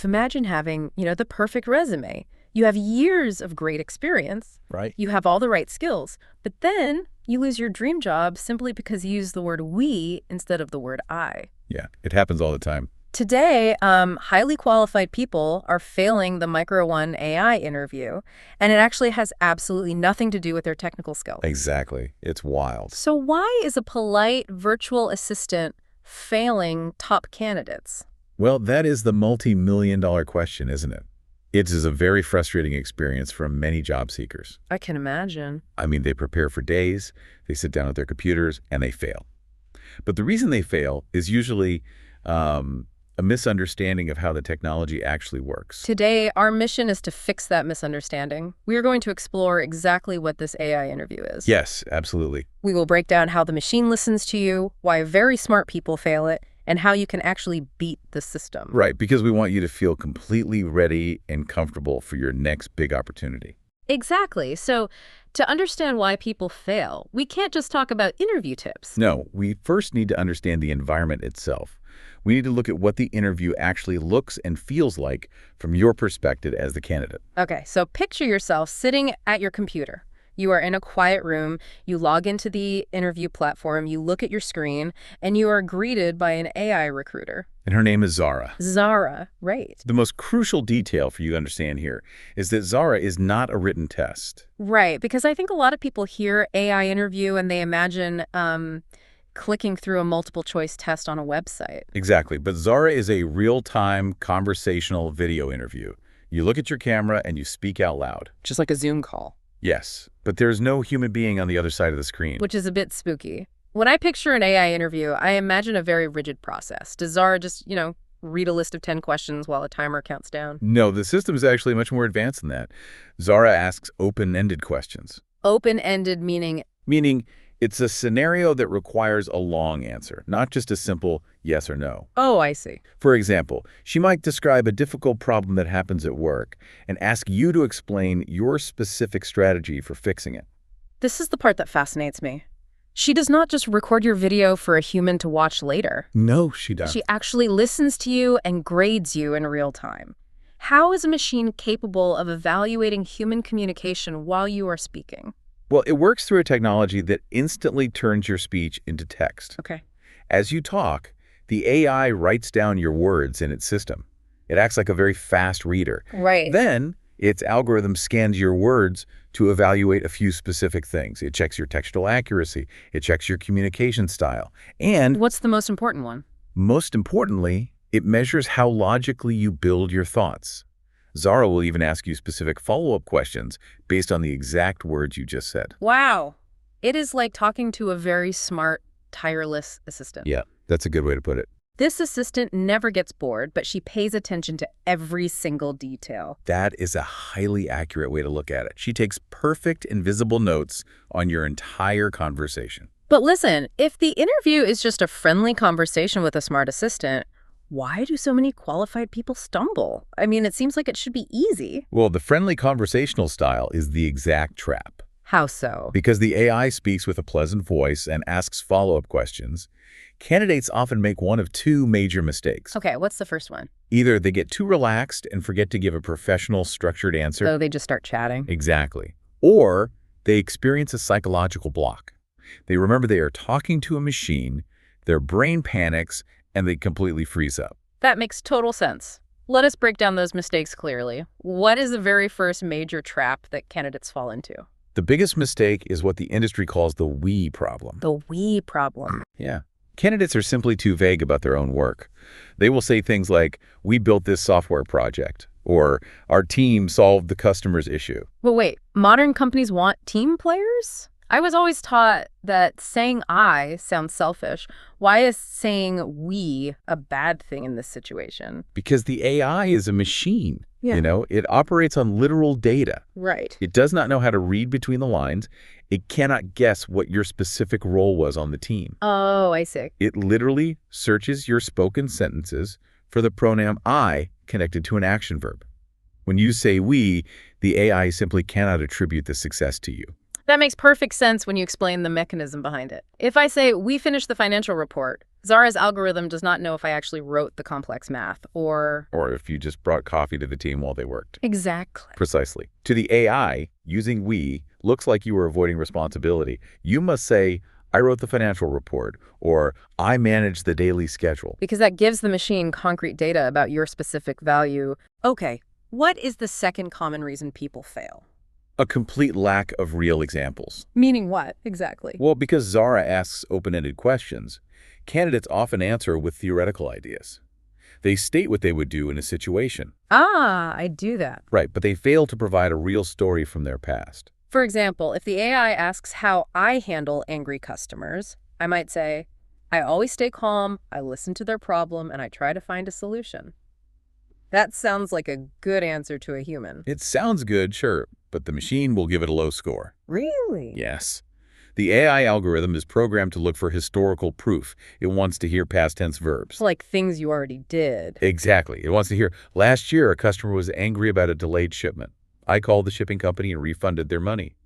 Imagine having, the perfect resume. You have years of great experience. Right. You have all the right skills, but then you lose your dream job simply because you use the word we instead of the word I. Yeah, it happens all the time. Today, highly qualified people are failing the Micro1 AI interview, and it actually has absolutely nothing to do with their technical skills. Exactly. It's wild. So why is a polite virtual assistant failing top candidates? Well, that is the multi-million-dollar question, isn't it? It is a very frustrating experience for many job seekers. I can imagine. I mean, they prepare for days, they sit down at their computers, and they fail. But the reason they fail is usually a misunderstanding of how the technology actually works. Today, our mission is to fix that misunderstanding. We are going to explore exactly what this AI interview is. Yes, absolutely. We will break down how the machine listens to you, why very smart people fail it, and how you can actually beat the system. Right, because we want you to feel completely ready and comfortable for your next big opportunity. Exactly. So to understand why people fail, we can't just talk about interview tips. No, we first need to understand the environment itself. We need to look at what the interview actually looks and feels like from your perspective as the candidate. Okay, so picture yourself sitting at your computer. You are in a quiet room, you log into the interview platform, you look at your screen, and you are greeted by an AI recruiter. And her name is Zara. Zara, right. The most crucial detail for you to understand here is that Zara is not a written test. Right, because I think a lot of people hear AI interview and they imagine clicking through a multiple choice test on a website. Exactly, but Zara is a real-time conversational video interview. You look at your camera and you speak out loud. Just like a Zoom call. Yes, but there's no human being on the other side of the screen. Which is a bit spooky. When I picture an AI interview, I imagine a very rigid process. Does Zara just, read a list of 10 questions while a timer counts down? No, the system is actually much more advanced than that. Zara asks open-ended questions. Open-ended meaning? Meaning it's a scenario that requires a long answer, not just a simple yes or no. Oh, I see. For example, she might describe a difficult problem that happens at work and ask you to explain your specific strategy for fixing it. This is the part that fascinates me. She does not just record your video for a human to watch later. No, she doesn't. She actually listens to you and grades you in real time. How is a machine capable of evaluating human communication while you are speaking? Well, it works through a technology that instantly turns your speech into text. Okay. As you talk, the AI writes down your words in its system. It acts like a very fast reader. Right. Then, its algorithm scans your words to evaluate a few specific things. It checks your textual accuracy. It checks your communication style. And what's the most important one? Most importantly, it measures how logically you build your thoughts. Zara will even ask you specific follow-up questions based on the exact words you just said. Wow. It is like talking to a very smart, tireless assistant. Yeah, that's a good way to put it. This assistant never gets bored, but she pays attention to every single detail. That is a highly accurate way to look at it. She takes perfect and visible notes on your entire conversation. But listen, if the interview is just a friendly conversation with a smart assistant, why do so many qualified people stumble? I mean, it seems like it should be easy. Well, the friendly conversational style is the exact trap. How so? Because the AI speaks with a pleasant voice and asks follow-up questions, candidates often make one of two major mistakes. Okay, what's the first one? Either they get too relaxed and forget to give a professional, structured answer. So they just start chatting? Exactly. Or they experience a psychological block. They remember they are talking to a machine, their brain panics, and they completely freeze up. That makes total sense. Let us break down those mistakes clearly. What is the very first major trap that candidates fall into? The biggest mistake is what the industry calls the we problem. The we problem. Yeah. Candidates are simply too vague about their own work. They will say things like, "We built this software project," or "Our team solved the customer's issue." But wait, modern companies want team players? I was always taught that saying I sounds selfish. Why is saying we a bad thing in this situation? Because the AI is a machine. Yeah. It operates on literal data. Right. It does not know how to read between the lines. It cannot guess what your specific role was on the team. Oh, I see. It literally searches your spoken sentences for the pronoun I connected to an action verb. When you say we, the AI simply cannot attribute the success to you. That makes perfect sense when you explain the mechanism behind it. If I say, we finished the financial report, Zara's algorithm does not know if I actually wrote the complex math or... Or if you just brought coffee to the team while they worked. Exactly. Precisely. To the AI, using we looks like you were avoiding responsibility. You must say, I wrote the financial report, or I managed the daily schedule. Because that gives the machine concrete data about your specific value. Okay, what is the second common reason people fail? A complete lack of real examples. Meaning what, exactly? Well, because Zara asks open-ended questions, candidates often answer with theoretical ideas. They state what they would do in a situation. Ah, I do that. Right, but they fail to provide a real story from their past. For example, if the AI asks how I handle angry customers, I might say, I always stay calm, I listen to their problem, and I try to find a solution. That sounds like a good answer to a human. It sounds good, sure, but the machine will give it a low score. Really? Yes. The AI algorithm is programmed to look for historical proof. It wants to hear past tense verbs. Like things you already did. Exactly. It wants to hear, last year a customer was angry about a delayed shipment. I called the shipping company and refunded their money.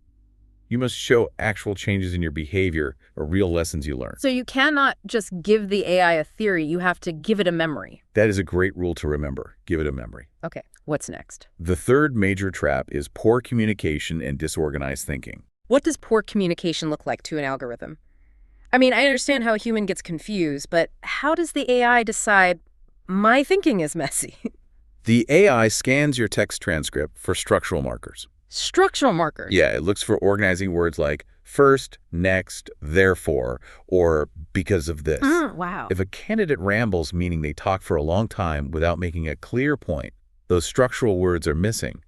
You must show actual changes in your behavior or real lessons you learned. So you cannot just give the AI a theory, you have to give it a memory. That is a great rule to remember. Give it a memory. Okay, what's next? The third major trap is poor communication and disorganized thinking. What does poor communication look like to an algorithm? I mean, I understand how a human gets confused, but how does the AI decide my thinking is messy? The AI scans your text transcript for structural markers. Structural markers? Yeah, it looks for organizing words like first, next, therefore, or because of this. Wow. If a candidate rambles, meaning they talk for a long time without making a clear point, those structural words are missing.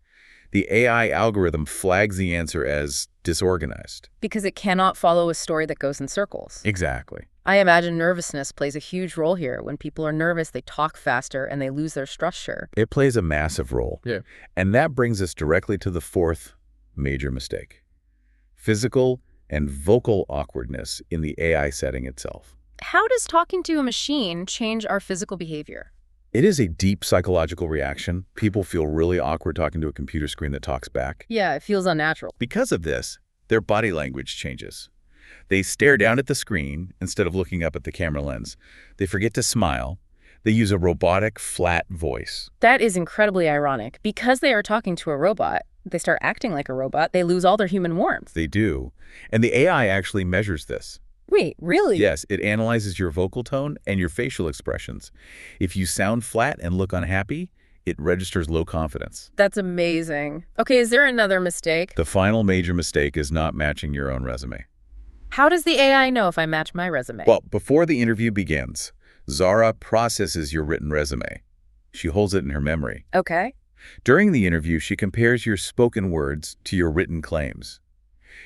The AI algorithm flags the answer as disorganized. Because it cannot follow a story that goes in circles. Exactly. I imagine nervousness plays a huge role here. When people are nervous, they talk faster and they lose their structure. It plays a massive role. Yeah. And that brings us directly to the fourth major mistake: physical and vocal awkwardness in the AI setting itself. How does talking to a machine change our physical behavior? It is a deep psychological reaction. People feel really awkward talking to a computer screen that talks back. Yeah, it feels unnatural. Because of this, their body language changes. They stare down at the screen instead of looking up at the camera lens. They forget to smile. They use a robotic, flat voice. That is incredibly ironic. Because they are talking to a robot, they start acting like a robot, they lose all their human warmth. They do. And the AI actually measures this. Wait, really? Yes, it analyzes your vocal tone and your facial expressions. If you sound flat and look unhappy, it registers low confidence. That's amazing. Okay, is there another mistake? The final major mistake is not matching your own resume. How does the AI know if I match my resume? Well, before the interview begins, Zara processes your written resume. She holds it in her memory. Okay. During the interview, she compares your spoken words to your written claims.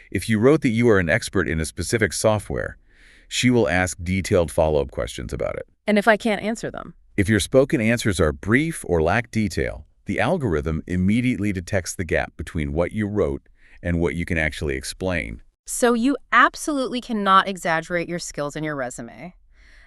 If you wrote that you are an expert in a specific software, she will ask detailed follow-up questions about it. And if I can't answer them? If your spoken answers are brief or lack detail, the algorithm immediately detects the gap between what you wrote and what you can actually explain. So you absolutely cannot exaggerate your skills in your resume.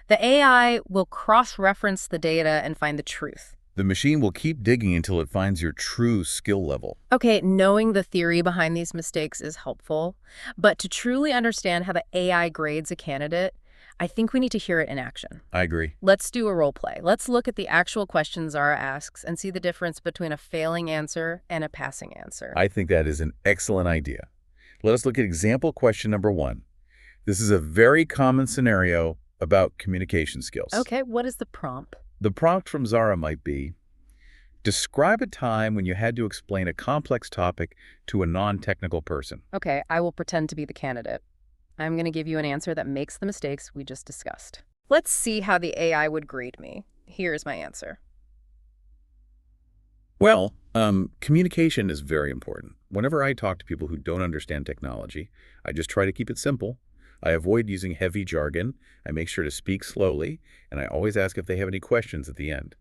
The AI will cross-reference the data and find the truth. The machine will keep digging until it finds your true skill level. Okay, knowing the theory behind these mistakes is helpful, but to truly understand how the AI grades a candidate, I think we need to hear it in action. I agree. Let's do a role play. Let's look at the actual questions Zara asks and see the difference between a failing answer and a passing answer. I think that is an excellent idea. Let us look at example question number 1. This is a very common scenario about communication skills. Okay, what is the prompt? The prompt from Zara might be, describe a time when you had to explain a complex topic to a non-technical person. Okay, I will pretend to be the candidate. I'm going to give you an answer that makes the mistakes we just discussed. Let's see how the AI would grade me. Here's my answer. Well, communication is very important. Whenever I talk to people who don't understand technology, I just try to keep it simple. I avoid using heavy jargon, I make sure to speak slowly, and I always ask if they have any questions at the end.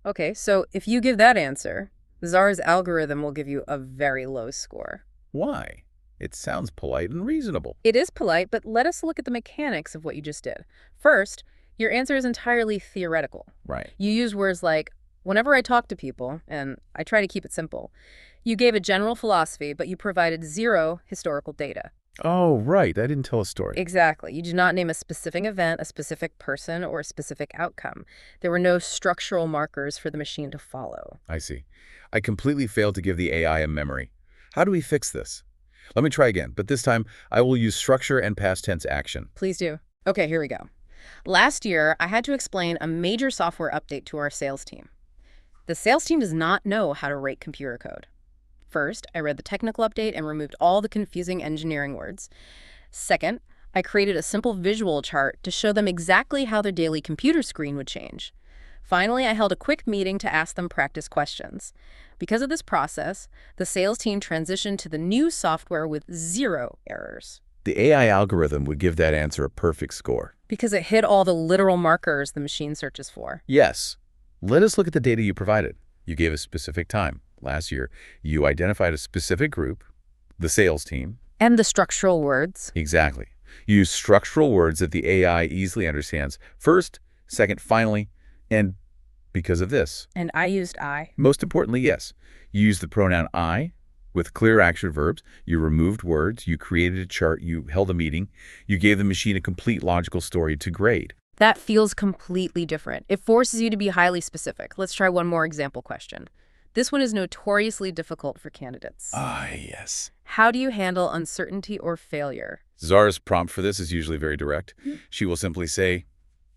Okay, so if you give that answer, Zara's algorithm will give you a very low score. Why? It sounds polite and reasonable. It is polite, but let us look at the mechanics of what you just did. First, your answer is entirely theoretical. Right. You use words like, whenever I talk to people, and I try to keep it simple. You gave a general philosophy, but you provided zero historical data. Oh, right. I didn't tell a story. Exactly. You do not name a specific event, a specific person, or a specific outcome. There were no structural markers for the machine to follow. I see. I completely failed to give the AI a memory. How do we fix this? Let me try again, but this time I will use structure and past tense action. Please do. Okay, here we go. Last year, I had to explain a major software update to our sales team. The sales team does not know how to rate computer code. First, I read the technical update and removed all the confusing engineering words. Second, I created a simple visual chart to show them exactly how their daily computer screen would change. Finally, I held a quick meeting to ask them practice questions. Because of this process, the sales team transitioned to the new software with 0 errors. The AI algorithm would give that answer a perfect score. Because it hit all the literal markers the machine searches for. Yes. Let us look at the data you provided. You gave a specific time. Last year, you identified a specific group, the sales team. And the structural words. Exactly. You use structural words that the AI easily understands. First, second, finally, and because of this. And I used I. Most importantly, yes. You used the pronoun I with clear action verbs. You removed words. You created a chart. You held a meeting. You gave the machine a complete logical story to grade. That feels completely different. It forces you to be highly specific. Let's try one more example question. This one is notoriously difficult for candidates. Ah, yes. How do you handle uncertainty or failure? Zara's prompt for this is usually very direct. She will simply say,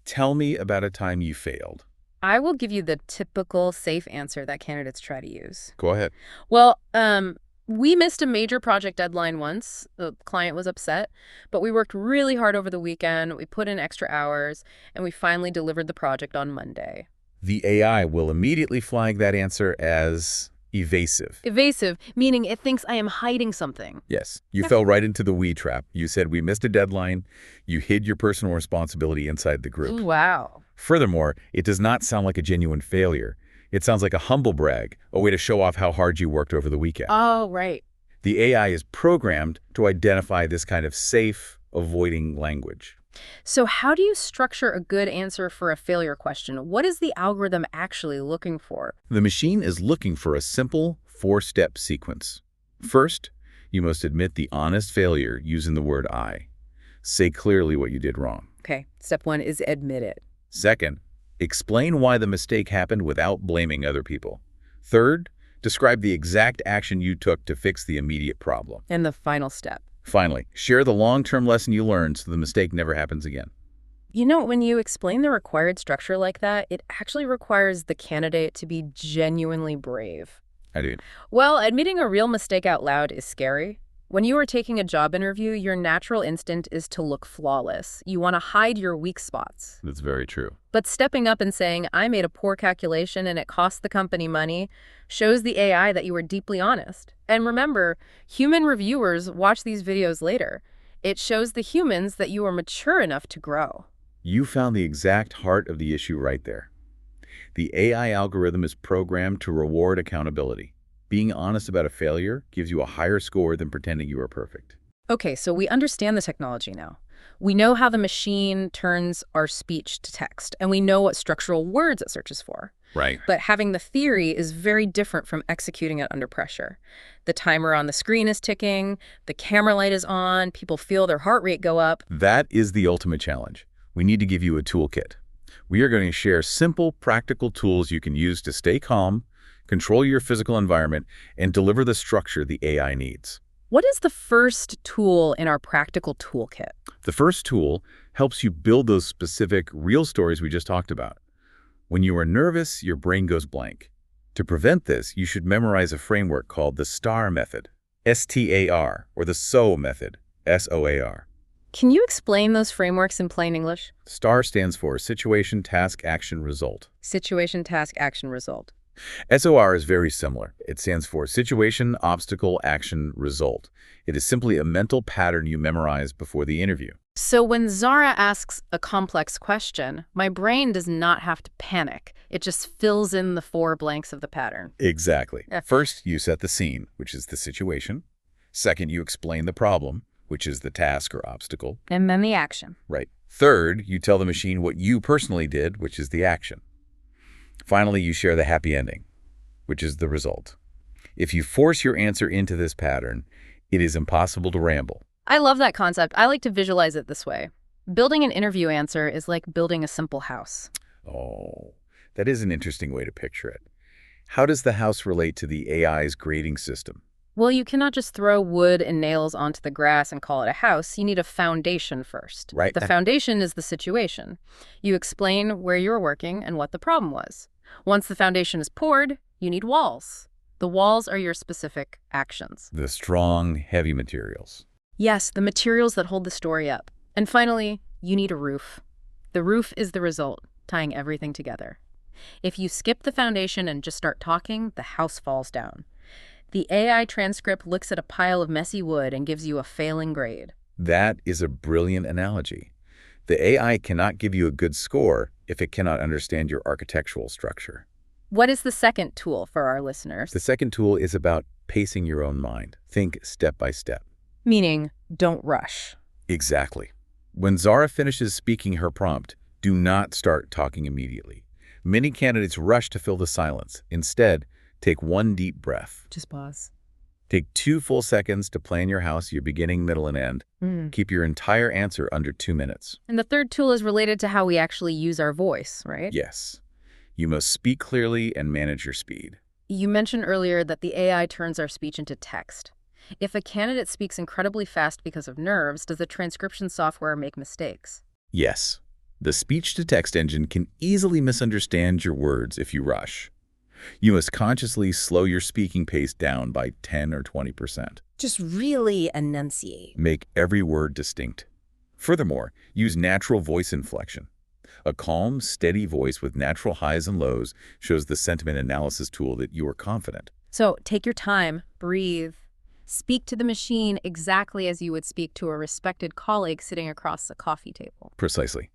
"Tell me about a time you failed." I will give you the typical safe answer that candidates try to use. Go ahead. Well, we missed a major project deadline once. The client was upset, but we worked really hard over the weekend. We put in extra hours, and we finally delivered the project on Monday. The AI will immediately flag that answer as evasive. Evasive, meaning it thinks I am hiding something. Yes, you fell right into the we trap. You said we missed a deadline. You hid your personal responsibility inside the group. Wow. Furthermore, it does not sound like a genuine failure. It sounds like a humble brag, a way to show off how hard you worked over the weekend. Oh, right. The AI is programmed to identify this kind of safe, avoiding language. So how do you structure a good answer for a failure question? What is the algorithm actually looking for? The machine is looking for a simple 4-step sequence. First, you must admit the honest failure using the word I. Say clearly what you did wrong. Okay, step 1 is admit it. Second, explain why the mistake happened without blaming other people. Third, describe the exact action you took to fix the immediate problem. And the final step. Finally, share the long-term lesson you learned so the mistake never happens again. You know, when you explain the required structure like that, it actually requires the candidate to be genuinely brave. I do. Well, admitting a real mistake out loud is scary. When you are taking a job interview, your natural instinct is to look flawless. You want to hide your weak spots. That's very true. But stepping up and saying, I made a poor calculation and it cost the company money, shows the AI that you were deeply honest. And remember, human reviewers watch these videos later. It shows the humans that you are mature enough to grow. You found the exact heart of the issue right there. The AI algorithm is programmed to reward accountability. Being honest about a failure gives you a higher score than pretending you are perfect. Okay, so we understand the technology now. We know how the machine turns our speech to text, and we know what structural words it searches for. Right. But having the theory is very different from executing it under pressure. The timer on the screen is ticking, the camera light is on, people feel their heart rate go up. That is the ultimate challenge. We need to give you a toolkit. We are going to share simple, practical tools you can use to stay calm, control your physical environment, and deliver the structure the AI needs. What is the first tool in our practical toolkit? The first tool helps you build those specific, real stories we just talked about. When you are nervous, your brain goes blank. To prevent this, you should memorize a framework called the STAR method, S-T-A-R, or the SOAR method, S-O-A-R. Can you explain those frameworks in plain English? STAR stands for Situation, Task, Action, Result. Situation, task, action, result. SOR is very similar. It stands for Situation, Obstacle, Action, Result. It is simply a mental pattern you memorize before the interview. So when Zara asks a complex question, my brain does not have to panic. It just fills in the 4 blanks of the pattern. Exactly. First, you set the scene, which is the situation. Second, you explain the problem, which is the task or obstacle. And then the action. Right. Third, you tell the machine what you personally did, which is the action. Finally, you share the happy ending, which is the result. If you force your answer into this pattern, it is impossible to ramble. I love that concept. I like to visualize it this way. Building an interview answer is like building a simple house. Oh, that is an interesting way to picture it. How does the house relate to the AI's grading system? Well, you cannot just throw wood and nails onto the grass and call it a house. You need a foundation first. Right. The foundation is the situation. You explain where you're working and what the problem was. Once the foundation is poured, you need walls. The walls are your specific actions. The strong, heavy materials. Yes, the materials that hold the story up. And finally, you need a roof. The roof is the result, tying everything together. If you skip the foundation and just start talking, the house falls down. The AI transcript looks at a pile of messy wood and gives you a failing grade. That is a brilliant analogy. The AI cannot give you a good score if it cannot understand your architectural structure. What is the second tool for our listeners? The second tool is about pacing your own mind. Think step by step. Meaning, don't rush. Exactly. When Zara finishes speaking her prompt, do not start talking immediately. Many candidates rush to fill the silence. Instead, take one deep breath. Just pause. Take 2 full seconds to plan your house, your beginning, middle, and end. Keep your entire answer under 2 minutes. And the third tool is related to how we actually use our voice, right? Yes. You must speak clearly and manage your speed. You mentioned earlier that the AI turns our speech into text. If a candidate speaks incredibly fast because of nerves, does the transcription software make mistakes? Yes. The speech-to-text engine can easily misunderstand your words if you rush. You must consciously slow your speaking pace down by 10 or 20%. Just really enunciate. Make every word distinct. Furthermore, use natural voice inflection. A calm, steady voice with natural highs and lows shows the sentiment analysis tool that you are confident. So take your time, breathe. Speak to the machine exactly as you would speak to a respected colleague sitting across a coffee table. Precisely.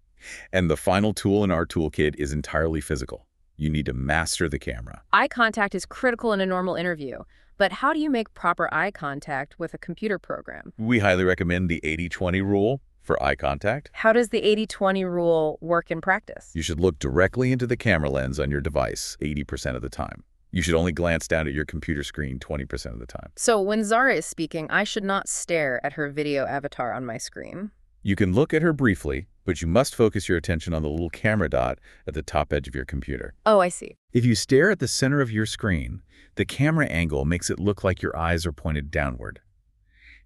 And the final tool in our toolkit is entirely physical. You need to master the camera. Eye contact is critical in a normal interview, but how do you make proper eye contact with a computer program? We highly recommend the 80-20 rule for eye contact. How does the 80-20 rule work in practice? You should look directly into the camera lens on your device 80% of the time. You should only glance down at your computer screen 20% of the time. So when Zara is speaking, I should not stare at her video avatar on my screen. You can look at her briefly, but you must focus your attention on the little camera dot at the top edge of your computer. Oh, I see. If you stare at the center of your screen, the camera angle makes it look like your eyes are pointed downward.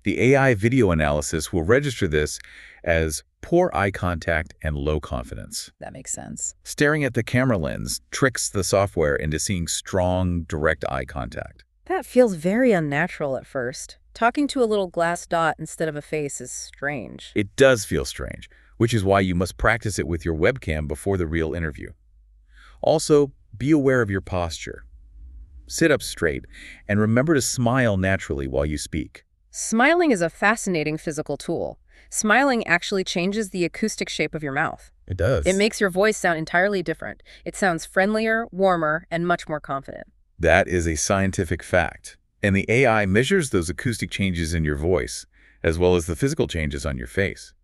The AI video analysis will register this as poor eye contact and low confidence. That makes sense. Staring at the camera lens tricks the software into seeing strong, direct eye contact. That feels very unnatural at first. Talking to a little glass dot instead of a face is strange. It does feel strange, which is why you must practice it with your webcam before the real interview. Also, be aware of your posture. Sit up straight and remember to smile naturally while you speak. Smiling is a fascinating physical tool. Smiling actually changes the acoustic shape of your mouth. It does. It makes your voice sound entirely different. It sounds friendlier, warmer, and much more confident. That is a scientific fact. And the AI measures those acoustic changes in your voice, as well as the physical changes on your face.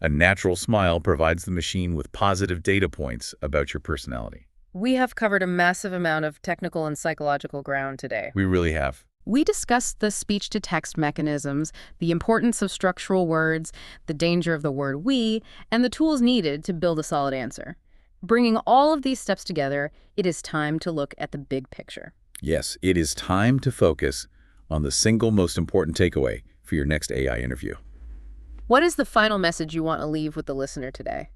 A natural smile provides the machine with positive data points about your personality. We have covered a massive amount of technical and psychological ground today. We really have. We discussed the speech-to-text mechanisms, the importance of structural words, the danger of the word we, and the tools needed to build a solid answer. Bringing all of these steps together, it is time to look at the big picture. Yes, it is time to focus on the single most important takeaway for your next AI interview. What is the final message you want to leave with the listener today?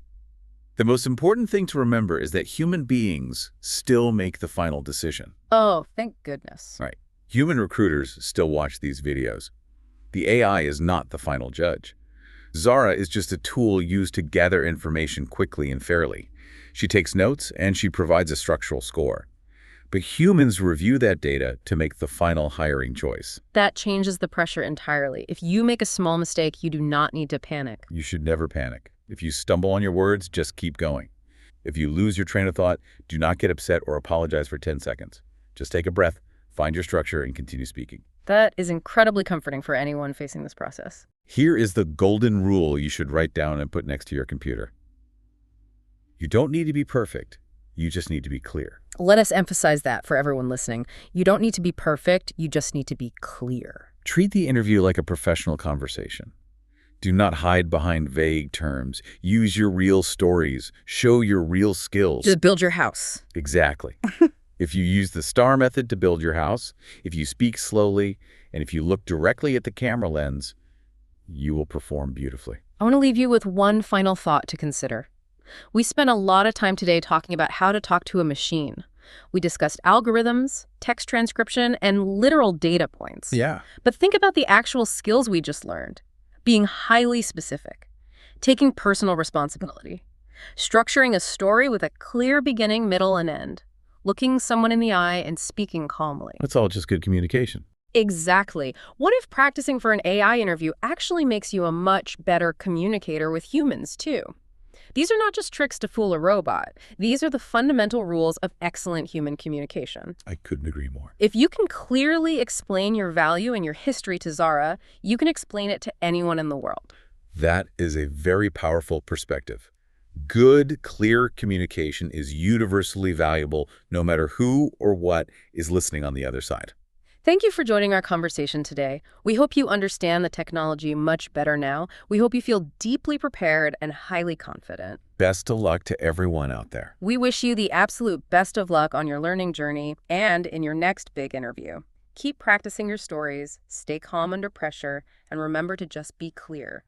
The most important thing to remember is that human beings still make the final decision. Oh, thank goodness. Right. Human recruiters still watch these videos. The AI is not the final judge. Zara is just a tool used to gather information quickly and fairly. She takes notes and she provides a structural score. But humans review that data to make the final hiring choice. That changes the pressure entirely. If you make a small mistake, you do not need to panic. You should never panic. If you stumble on your words, just keep going. If you lose your train of thought, do not get upset or apologize for 10 seconds. Just take a breath, find your structure, and continue speaking. That is incredibly comforting for anyone facing this process. Here is the golden rule you should write down and put next to your computer. You don't need to be perfect. You just need to be clear. Let us emphasize that for everyone listening. You don't need to be perfect. You just need to be clear. Treat the interview like a professional conversation. Do not hide behind vague terms. Use your real stories. Show your real skills. To build your house. Exactly. If you use the STAR method to build your house, if you speak slowly, and if you look directly at the camera lens, you will perform beautifully. I want to leave you with one final thought to consider. We spent a lot of time today talking about how to talk to a machine. We discussed algorithms, text transcription, and literal data points. Yeah. But think about the actual skills we just learned. Being highly specific, taking personal responsibility, structuring a story with a clear beginning, middle, and end, looking someone in the eye and speaking calmly. That's all just good communication. Exactly. What if practicing for an AI interview actually makes you a much better communicator with humans, too? These are not just tricks to fool a robot. These are the fundamental rules of excellent human communication. I couldn't agree more. If you can clearly explain your value and your history to Zara, you can explain it to anyone in the world. That is a very powerful perspective. Good, clear communication is universally valuable no matter who or what is listening on the other side. Thank you for joining our conversation today. We hope you understand the technology much better now. We hope you feel deeply prepared and highly confident. Best of luck to everyone out there. We wish you the absolute best of luck on your learning journey and in your next big interview. Keep practicing your stories, stay calm under pressure, and remember to just be clear.